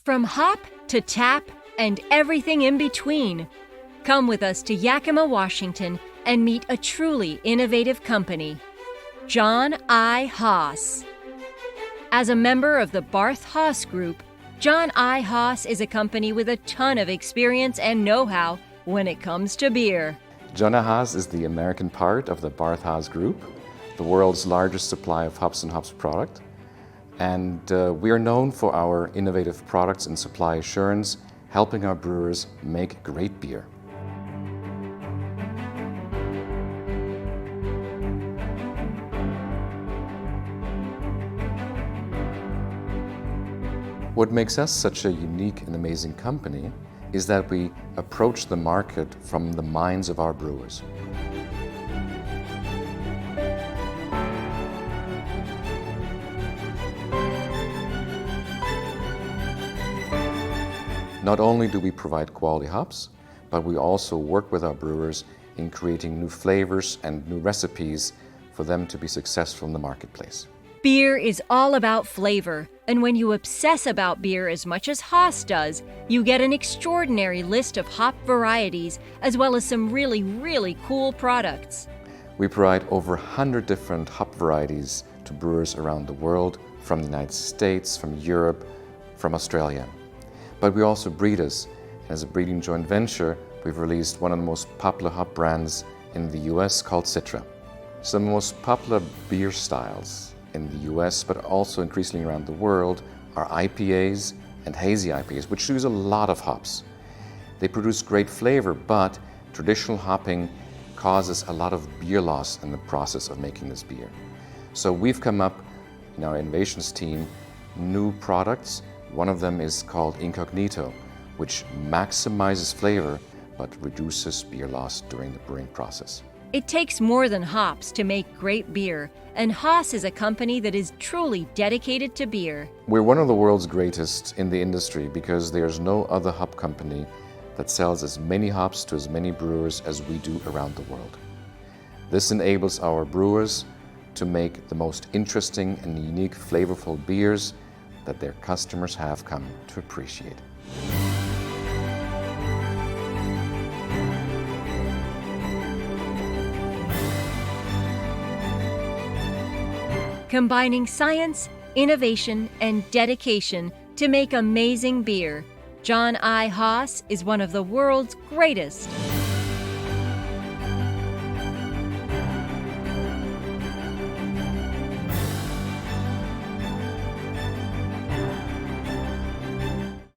From hop to tap and everything in between. Come with us to Yakima, Washington, and meet a truly innovative company, John I. Haas. As a member of the Barth Haas Group, John I. Haas is a company with a ton of experience and know-how when it comes to beer. John I. Haas is the American part of the Barth Haas Group, the world's largest supply of hops and hops product. And we are known for our innovative products and supply assurance, helping our brewers make great beer. What makes us such a unique and amazing company is that we approach the market from the minds of our brewers. Not only do we provide quality hops, but we also work with our brewers in creating new flavors and new recipes for them to be successful in the marketplace. Beer is all about flavor, and when you obsess about beer as much as Haas does, you get an extraordinary list of hop varieties as well as some really cool products. We provide over 100 different hop varieties to brewers around the world, from the United States, from Europe, from Australia. But we also breeders. As a breeding joint venture, we've released one of the most popular hop brands in the US called Citra. Some of the most popular beer styles in the US, but also increasingly around the world, are IPAs and hazy IPAs, which use a lot of hops. They produce great flavor, but traditional hopping causes a lot of beer loss in the process of making this beer. So we've come up in our innovations team new products. One of them is called Incognito, which maximizes flavor but reduces beer loss during the brewing process. It takes more than hops to make great beer, and Haas is a company that is truly dedicated to beer. We're one of the world's greatest in the industry because there's no other hop company that sells as many hops to as many brewers as we do around the world. This enables our brewers to make the most interesting and unique flavorful beers that their customers have come to appreciate. Combining science, innovation, and dedication to make amazing beer, John I. Haas is one of the world's greatest.